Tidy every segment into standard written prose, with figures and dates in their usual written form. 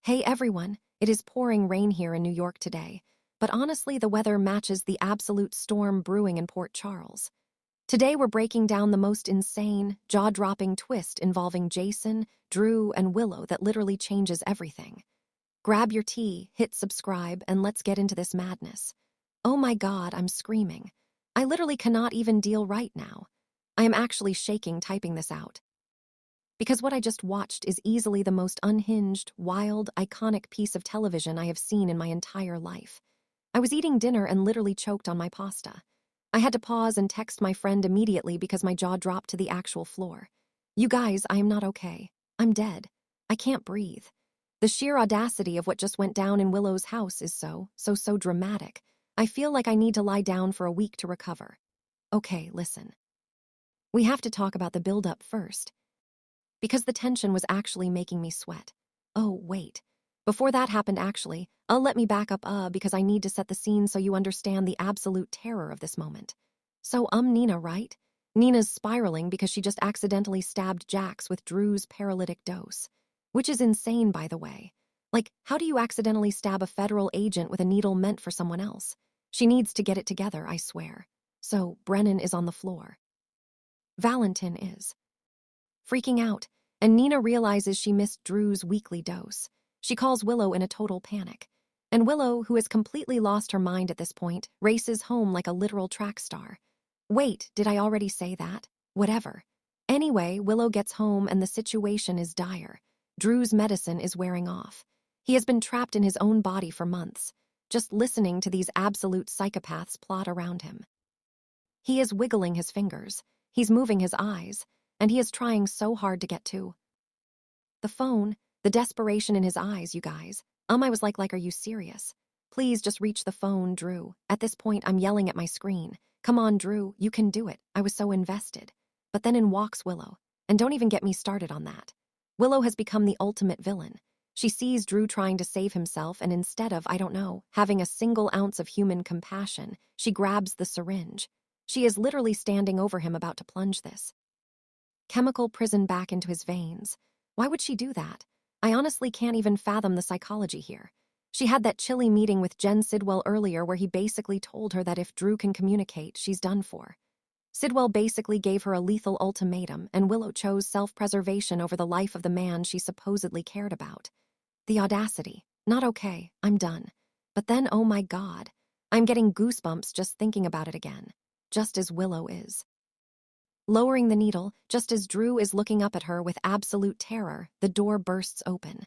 Hey everyone, it is pouring rain here in New York today, but honestly, the weather matches the absolute storm brewing in Port Charles. Today, we're breaking down the most insane, jaw dropping twist involving Jason, Drew, and Willow that literally changes everything. Grab your tea, hit subscribe, and let's get into this madness. Oh my god, I'm screaming. I literally cannot even deal right now. I am actually shaking typing this out. Because what I just watched is easily the most unhinged, wild, iconic piece of television I have seen in my entire life. I was eating dinner and literally choked on my pasta. I had to pause and text my friend immediately because my jaw dropped to the actual floor. You guys, I am not okay. I'm dead. I can't breathe. The sheer audacity of what just went down in Willow's house is so dramatic. I feel like I need to lie down for a week to recover. Okay, listen. We have to talk about the build-up first, because the tension was actually making me sweat. Oh, wait. Before that happened, actually, let me back up, because I need to set the scene so you understand the absolute terror of this moment. So, Nina, right? Nina's spiraling because she just accidentally stabbed Jax with Drew's paralytic dose. Which is insane, by the way. Like, how do you accidentally stab a federal agent with a needle meant for someone else? She needs to get it together, I swear. So, Brennan is on the floor. Valentin is freaking out, and Nina realizes she missed Drew's weekly dose. She calls Willow in a total panic. And Willow, who has completely lost her mind at this point, races home like a literal track star. Wait, did I already say that? Whatever. Anyway, Willow gets home and the situation is dire. Drew's medicine is wearing off. He has been trapped in his own body for months, just listening to these absolute psychopaths plot around him. He is wiggling his fingers, he's moving his eyes, and he is trying so hard to get to the phone. The desperation in his eyes, you guys. I was like, are you serious? Please just reach the phone, Drew. At this point, I'm yelling at my screen. Come on, Drew, you can do it. I was so invested. But then in walks Willow. And don't even get me started on that. Willow has become the ultimate villain. She sees Drew trying to save himself, and instead of, I don't know, having a single ounce of human compassion, she grabs the syringe. She is literally standing over him about to plunge this chemical prison back into his veins. Why would she do that? I honestly can't even fathom the psychology here. She had that chilly meeting with Jen Sidwell earlier where he basically told her that if Drew can communicate, she's done for. Sidwell basically gave her a lethal ultimatum, and Willow chose self-preservation over the life of the man she supposedly cared about. The audacity. Not okay, I'm done. But then, oh my god, I'm getting goosebumps just thinking about it again. Just as Willow is lowering the needle, just as Drew is looking up at her with absolute terror, the door bursts open.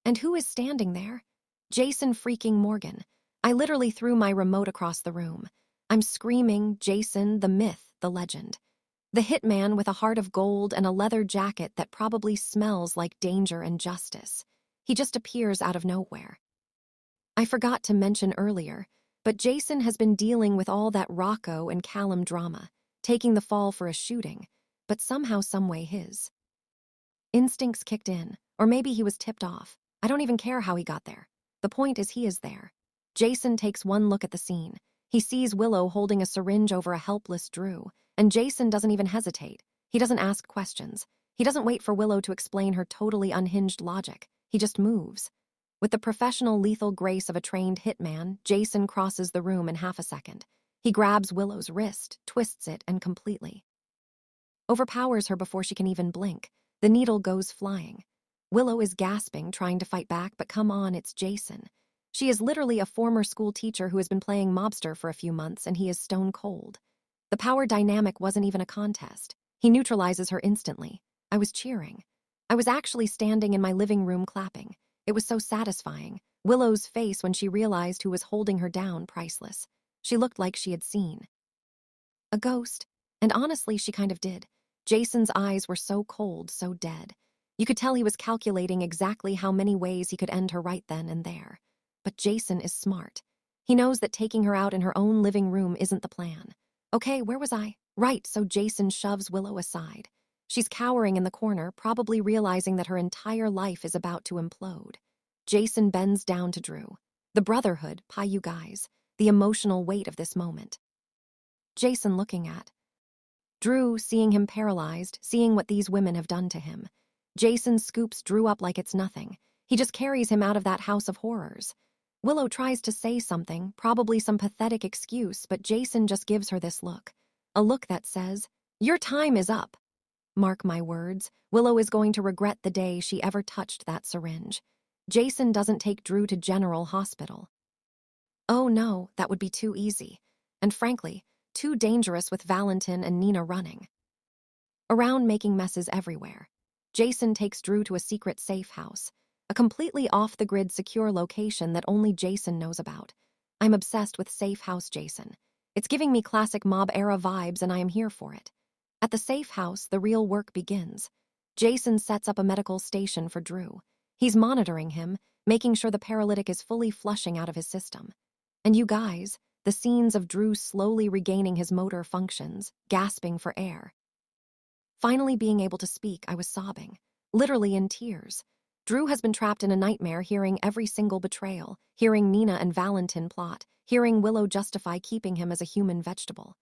And who is standing there? Jason freaking Morgan. I literally threw my remote across the room. I'm screaming, Jason, the myth, the legend. The hitman with a heart of gold and a leather jacket that probably smells like danger and justice. He just appears out of nowhere. I forgot to mention earlier, but Jason has been dealing with all that Rocco and Callum drama, taking the fall for a shooting, but somehow, someway his instincts kicked in, or maybe he was tipped off. I don't even care how he got there. The point is he is there. Jason takes one look at the scene. He sees Willow holding a syringe over a helpless Drew, and Jason doesn't even hesitate. He doesn't ask questions. He doesn't wait for Willow to explain her totally unhinged logic. He just moves. With the professional lethal grace of a trained hitman, Jason crosses the room in half a second. He grabs Willow's wrist, twists it, and completely overpowers her before she can even blink. The needle goes flying. Willow is gasping, trying to fight back, but come on, it's Jason. She is literally a former school teacher who has been playing mobster for a few months, and he is stone cold. The power dynamic wasn't even a contest. He neutralizes her instantly. I was cheering. I was actually standing in my living room clapping. It was so satisfying. Willow's face when she realized who was holding her down, priceless. She looked like she had seen a ghost, and honestly, she kind of did. Jason's eyes were so cold, so dead. You could tell he was calculating exactly how many ways he could end her right then and there. But Jason is smart. He knows that taking her out in her own living room isn't the plan. Okay, where was I? Right, so Jason shoves Willow aside. She's cowering in the corner, probably realizing that her entire life is about to implode. Jason bends down to Drew. The brotherhood, pie you guys. The emotional weight of this moment. Jason looking at Drew, seeing him paralyzed, seeing what these women have done to him. Jason scoops Drew up like it's nothing. He just carries him out of that house of horrors. Willow tries to say something, probably some pathetic excuse, but Jason just gives her this look. A look that says, "Your time is up." Mark my words, Willow is going to regret the day she ever touched that syringe. Jason doesn't take Drew to General Hospital. Oh no, that would be too easy. And frankly, too dangerous with Valentin and Nina running around making messes everywhere. Jason takes Drew to a secret safe house, a completely off-the-grid secure location that only Jason knows about. I'm obsessed with Safe House Jason. It's giving me classic mob-era vibes and I am here for it. At the safe house, the real work begins. Jason sets up a medical station for Drew. He's monitoring him, making sure the paralytic is fully flushing out of his system. And you guys, the scenes of Drew slowly regaining his motor functions, gasping for air. Finally being able to speak, I was sobbing, literally in tears. Drew has been trapped in a nightmare, hearing every single betrayal, hearing Nina and Valentin plot, hearing Willow justify keeping him as a human vegetable.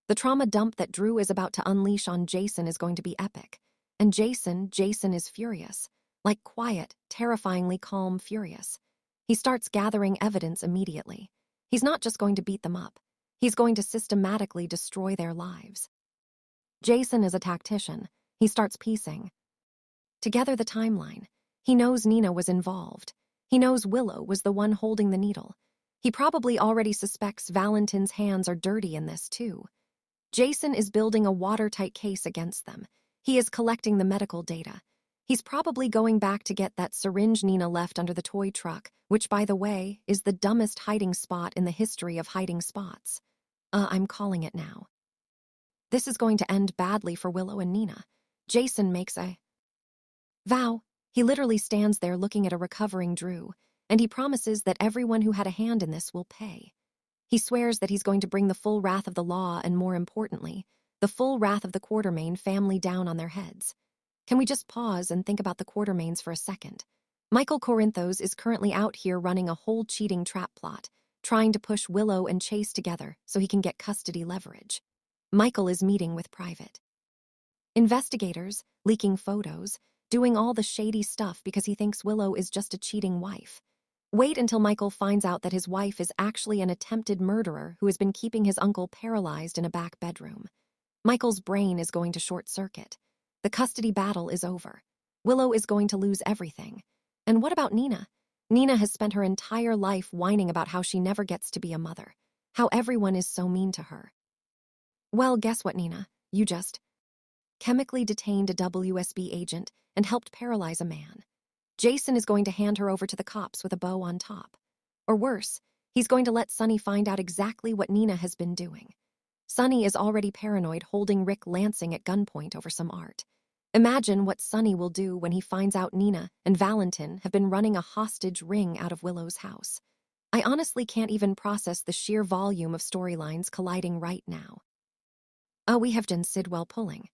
The trauma dump that Drew is about to unleash on Jason is going to be epic. And Jason is furious. Like quiet, terrifyingly calm furious. He starts gathering evidence immediately. He's not just going to beat them up. He's going to systematically destroy their lives. Jason is a tactician. He starts piecing together the timeline. He knows Nina was involved. He knows Willow was the one holding the needle. He probably already suspects Valentin's hands are dirty in this too. Jason is building a watertight case against them. He is collecting the medical data. He's probably going back to get that syringe Nina left under the toy truck, which, by the way, is the dumbest hiding spot in the history of hiding spots. I'm calling it now. This is going to end badly for Willow and Nina. Jason makes a vow. He literally stands there looking at a recovering Drew, and he promises that everyone who had a hand in this will pay. He swears that he's going to bring the full wrath of the law and, more importantly, the full wrath of the Quartermain family down on their heads. Can we just pause and think about the Quartermains for a second? Michael Corinthos is currently out here running a whole cheating trap plot, trying to push Willow and Chase together so he can get custody leverage. Michael is meeting with private investigators, leaking photos, doing all the shady stuff because he thinks Willow is just a cheating wife. Wait until Michael finds out that his wife is actually an attempted murderer who has been keeping his uncle paralyzed in a back bedroom. Michael's brain is going to short circuit. The custody battle is over. Willow is going to lose everything. And what about Nina? Nina has spent her entire life whining about how she never gets to be a mother, how everyone is so mean to her. Well, guess what, Nina? You just chemically detained a WSB agent and helped paralyze a man. Jason is going to hand her over to the cops with a bow on top. Or worse, he's going to let Sonny find out exactly what Nina has been doing. Sonny is already paranoid, holding Rick Lansing at gunpoint over some art. Imagine what Sonny will do when he finds out Nina and Valentin have been running a hostage ring out of Willow's house. I honestly can't even process the sheer volume of storylines colliding right now. We have Jen Sidwell pulling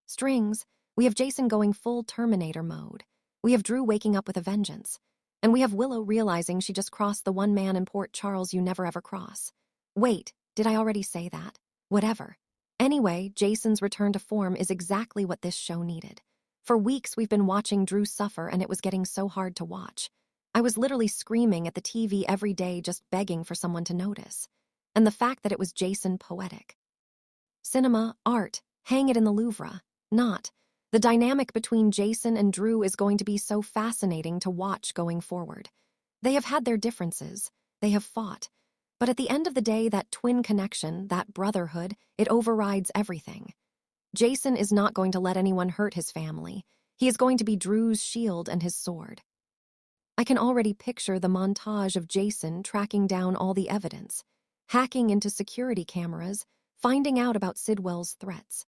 strings. We have Jason going full Terminator mode. We have Drew waking up with a vengeance. And we have Willow realizing she just crossed the one man in Port Charles you never ever cross. Wait, did I already say that? Whatever. Anyway, Jason's return to form is exactly what this show needed. For weeks we've been watching Drew suffer and it was getting so hard to watch. I was literally screaming at the TV every day, just begging for someone to notice. And the fact that it was Jason poetic. Cinema, art, hang it in the Louvre. Not. The dynamic between Jason and Drew is going to be so fascinating to watch going forward. They have had their differences. They have fought. But at the end of the day, that twin connection, that brotherhood, it overrides everything. Jason is not going to let anyone hurt his family. He is going to be Drew's shield and his sword. I can already picture the montage of Jason tracking down all the evidence, hacking into security cameras, finding out about Sidwell's threats.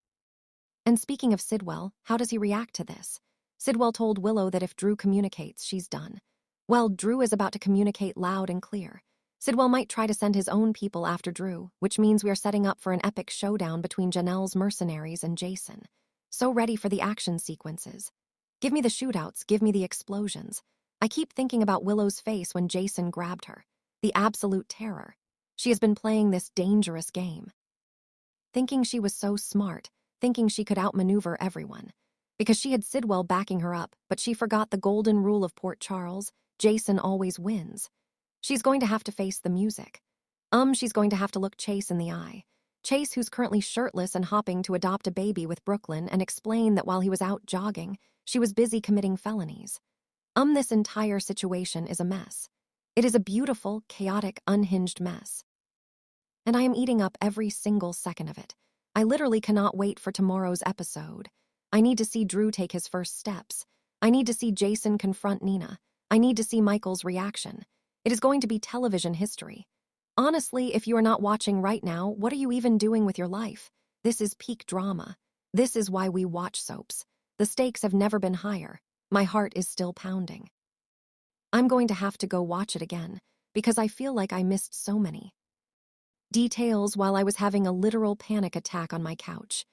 And speaking of Sidwell, how does he react to this? Sidwell told Willow that if Drew communicates, she's done. Well, Drew is about to communicate loud and clear. Sidwell might try to send his own people after Drew, which means we are setting up for an epic showdown between Janelle's mercenaries and Jason. So ready for the action sequences. Give me the shootouts, give me the explosions. I keep thinking about Willow's face when Jason grabbed her. The absolute terror. She has been playing this dangerous game. Thinking she was so smart, thinking she could outmaneuver everyone. because she had Sidwell backing her up, but she forgot the golden rule of Port Charles: Jason always wins. She's going to have to face the music. She's going to have to look Chase in the eye. Chase, who's currently shirtless and hopping to adopt a baby with Brooklyn, and explain that while he was out jogging, she was busy committing felonies. This entire situation is a mess. It is a beautiful, chaotic, unhinged mess. And I am eating up every single second of it. I literally cannot wait for tomorrow's episode. I need to see Drew take his first steps. I need to see Jason confront Nina. I need to see Michael's reaction. It is going to be television history. Honestly, if you are not watching right now, what are you even doing with your life? This is peak drama. This is why we watch soaps. The stakes have never been higher. My heart is still pounding. I'm going to have to go watch it again, because I feel like I missed so many details while I was having a literal panic attack on my couch.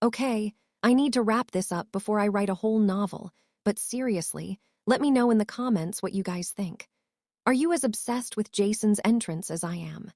Okay, I need to wrap this up before I write a whole novel, but seriously, let me know in the comments what you guys think. Are you as obsessed with Jason's entrance as I am?